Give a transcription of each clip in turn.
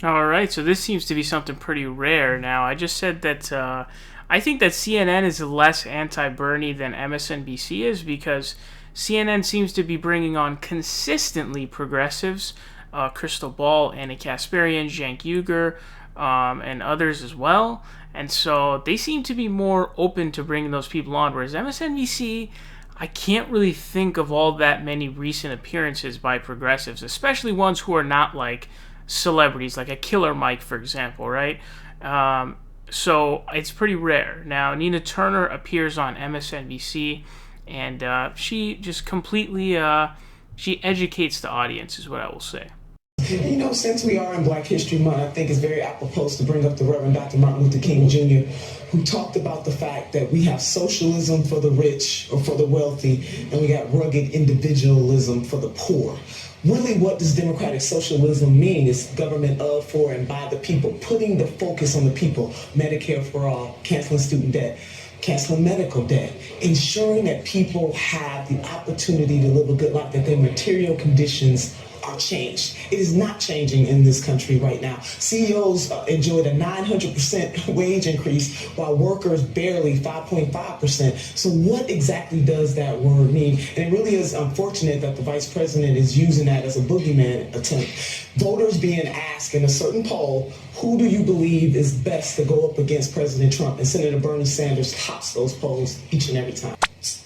All right, so this seems to be something pretty rare now. I just said that I think that CNN is less anti Bernie than MSNBC is because CNN seems to be bringing on consistently progressives, Crystal Ball, Anna Kasparian, Cenk Uygur, and others as well. And so they seem to be more open to bringing those people on, whereas MSNBC, I can't really think of all that many recent appearances by progressives, especially ones who are not like celebrities, like a Killer Mike, for example, right? So it's pretty rare. Now, Nina Turner appears on MSNBC, and she just completely she educates the audience, is what I will say. Since we are in Black History Month, I think it's very apropos to bring up the Reverend Dr. Martin Luther King Jr., who talked about the fact that we have socialism for the rich or for the wealthy, and we got rugged individualism for the poor. Really, what does democratic socialism mean? It's government of, for, and by the people, putting the focus on the people. Medicare for all, canceling student debt, canceling medical debt, ensuring that people have the opportunity to live a good life, that their material conditions are changed. It is not changing in this country right now. CEOs enjoyed a 900% wage increase while workers barely 5.5%. So what exactly does that word mean? And it really is unfortunate that the vice president is using that as a boogeyman attempt. Voters being asked in a certain poll, who do you believe is best to go up against President Trump? And Senator Bernie Sanders tops those polls each and every time.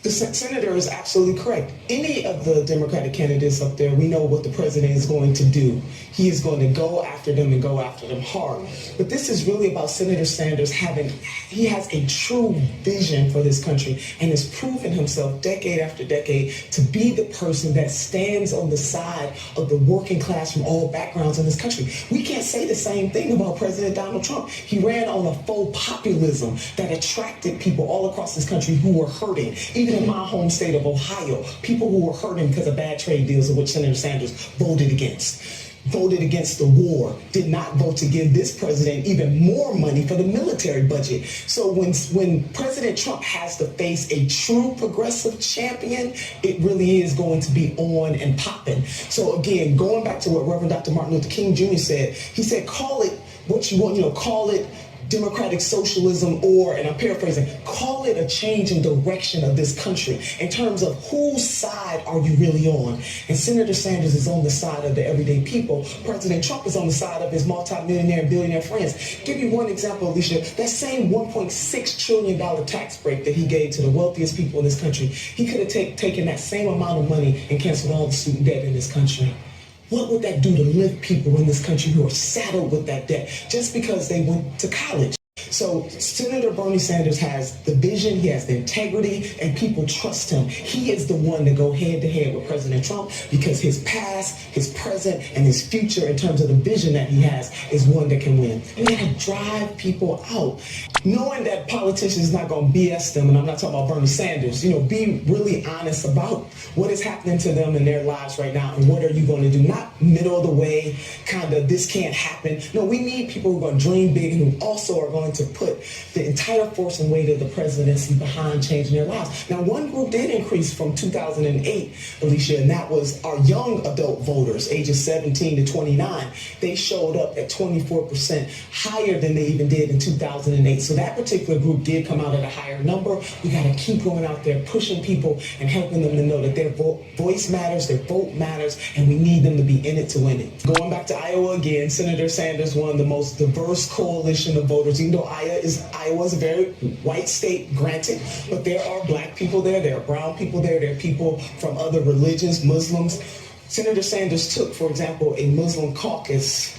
The senator is absolutely correct. Any of the Democratic candidates up there, we know what the president is going to do. He is going to go after them and go after them hard. But this is really about Senator Sanders he has a true vision for this country and has proven himself decade after decade to be the person that stands on the side of the working class from all backgrounds in this country. We can't say the same thing about President Donald Trump. He ran on a faux populism that attracted people all across this country who were hurting. Even in my home state of Ohio, people who were hurting because of bad trade deals of which Senator Sanders voted against the war, did not vote to give this president even more money for the military budget. So when President Trump has to face a true progressive champion, it really is going to be on and popping. So again, going back to what Reverend Dr. Martin Luther King Jr. said, he said, call it what you want, call it democratic socialism, or, and I'm paraphrasing, call it a change in direction of this country in terms of whose side are you really on. And Senator Sanders is on the side of the everyday people. President Trump is on the side of his multi-millionaire and billionaire friends. Give you one example, Alicia. That same $1.6 trillion tax break that he gave to the wealthiest people in this country, he could have taken that same amount of money and canceled all the student debt in this country. What would that do to lift people in this country who are saddled with that debt just because they went to college? So Senator Bernie Sanders has the vision, he has the integrity, and people trust him. He is the one to go head to head with President Trump because his past, his present, and his future in terms of the vision that he has is one that can win. We gotta drive people out. Knowing that politicians not gonna BS them, and I'm not talking about Bernie Sanders, be really honest about what is happening to them in their lives right now and what are you gonna do? Not middle of the way, kind of this can't happen. No, we need people who are gonna dream big and who also are going to put the entire force and weight of the presidency behind changing their lives. Now, one group did increase from 2008, Alicia, and that was our young adult voters, ages 17 to 29. They showed up at 24% higher than they even did in 2008. So that particular group did come out at a higher number. We got to keep going out there, pushing people and helping them to know that their voice matters, their vote matters, and we need them to be in it to win it. Going back to Iowa again, Senator Sanders won the most diverse coalition of voters, even though Iowa is a very white state, granted, but there are black people there are brown people there are people from other religions, Muslims. Senator Sanders took, for example, a Muslim caucus,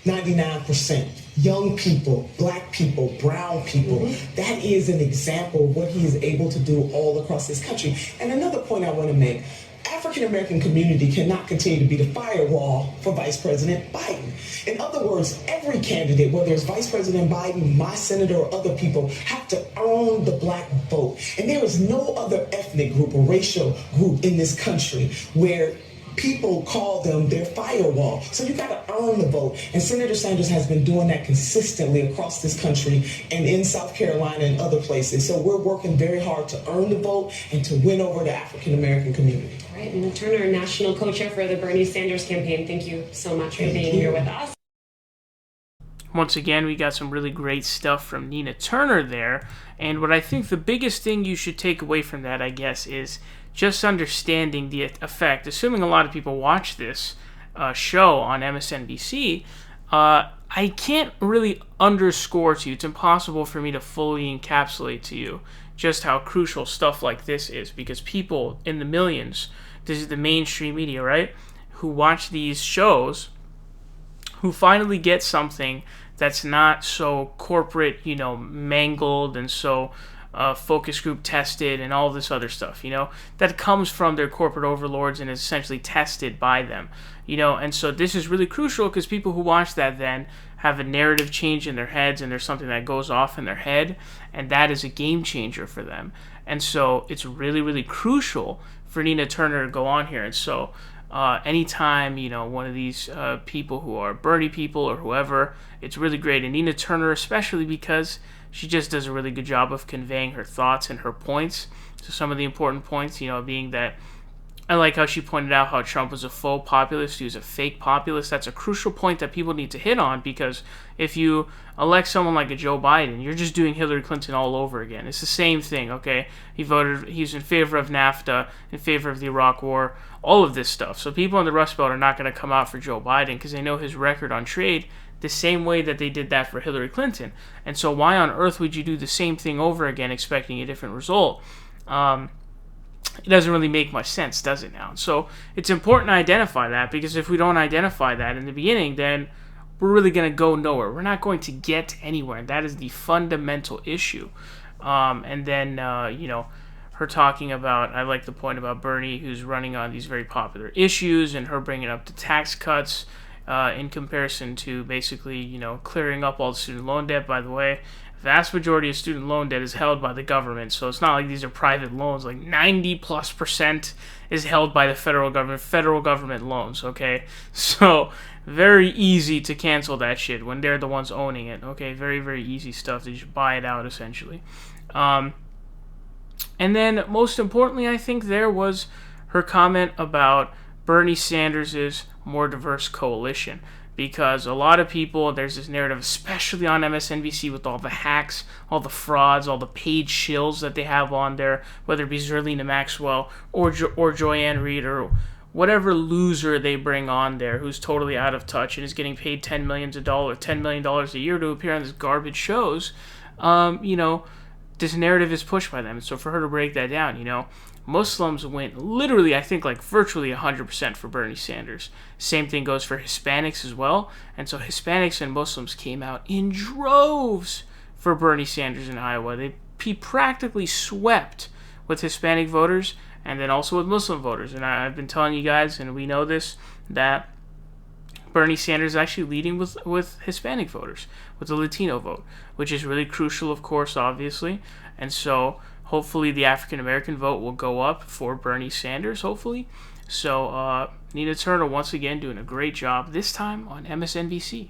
99%. Young people, black people, brown people. That is an example of what he is able to do all across this country. And another point I want to make, African-American community cannot continue to be the firewall for Vice President Biden. In other words, every candidate, whether it's Vice President Biden, my senator, or other people, have to earn the black vote. And there is no other ethnic group or racial group in this country where people call them their firewall. So you got to earn the vote. And Senator Sanders has been doing that consistently across this country and in South Carolina and other places. So we're working very hard to earn the vote and to win over the African-American community. All right, Nina Turner, National Co-Chair for the Bernie Sanders campaign. Thank you so much for being here with us. Once again, we got some really great stuff from Nina Turner there. And what I think the biggest thing you should take away from that, I guess, is just understanding the effect. Assuming a lot of people watch this show on MSNBC, I can't really underscore to you, it's impossible for me to fully encapsulate to you just how crucial stuff like this is, because people in the millions, this is the mainstream media, right, who watch these shows, who finally get something that's not so corporate, mangled and so focus group tested and all this other stuff, that comes from their corporate overlords and is essentially tested by them, and so this is really crucial because people who watch that then have a narrative change in their heads, and there's something that goes off in their head, and that is a game changer for them. And so it's really, really crucial for Nina Turner to go on here. And so anytime, one of these people who are Bernie people or whoever, it's really great. And Nina Turner especially, because she just does a really good job of conveying her thoughts and her points. So some of the important points, being that I like how she pointed out how Trump was a faux populist, he was a fake populist. That's a crucial point that people need to hit on, because if you elect someone like a Joe Biden, you're just doing Hillary Clinton all over again. It's the same thing, okay? He's in favor of NAFTA, in favor of the Iraq War, all of this stuff. So people in the Rust Belt are not going to come out for Joe Biden because they know his record on trade the same way that they did that for Hillary Clinton. And so why on earth would you do the same thing over again expecting a different result? It doesn't really make much sense, does it now? So it's important to identify that, because if we don't identify that in the beginning, then we're really going to go nowhere. We're not going to get anywhere. And that is the fundamental issue. And then, her talking about, I like the point about Bernie, who's running on these very popular issues, and her bringing up the tax cuts in comparison to basically, clearing up all the student loan debt. By the way, vast majority of student loan debt is held by the government, so it's not like these are private loans. Like 90+% is held by the federal government loans, okay? So very easy to cancel that shit when they're the ones owning it, okay? Very, very easy stuff. They just buy it out, essentially. And then, most importantly, I think there was her comment about Bernie Sanders' more diverse coalition. Because a lot of people, there's this narrative, especially on MSNBC, with all the hacks, all the frauds, all the paid shills that they have on there, whether it be Zerlina Maxwell or Joyanne Reed or whatever loser they bring on there who's totally out of touch and is getting paid $10 million a year to appear on these garbage shows. This narrative is pushed by them. And so for her to break that down, Muslims went literally, I think, like virtually 100% for Bernie Sanders. Same thing goes for Hispanics as well. And so Hispanics and Muslims came out in droves for Bernie Sanders in Iowa. He practically swept with Hispanic voters and then also with Muslim voters. And I've been telling you guys, and we know this, that Bernie Sanders is actually leading with Hispanic voters, with the Latino vote, which is really crucial, of course, obviously. And so hopefully the African-American vote will go up for Bernie Sanders, hopefully. So Nina Turner, once again, doing a great job, this time on MSNBC.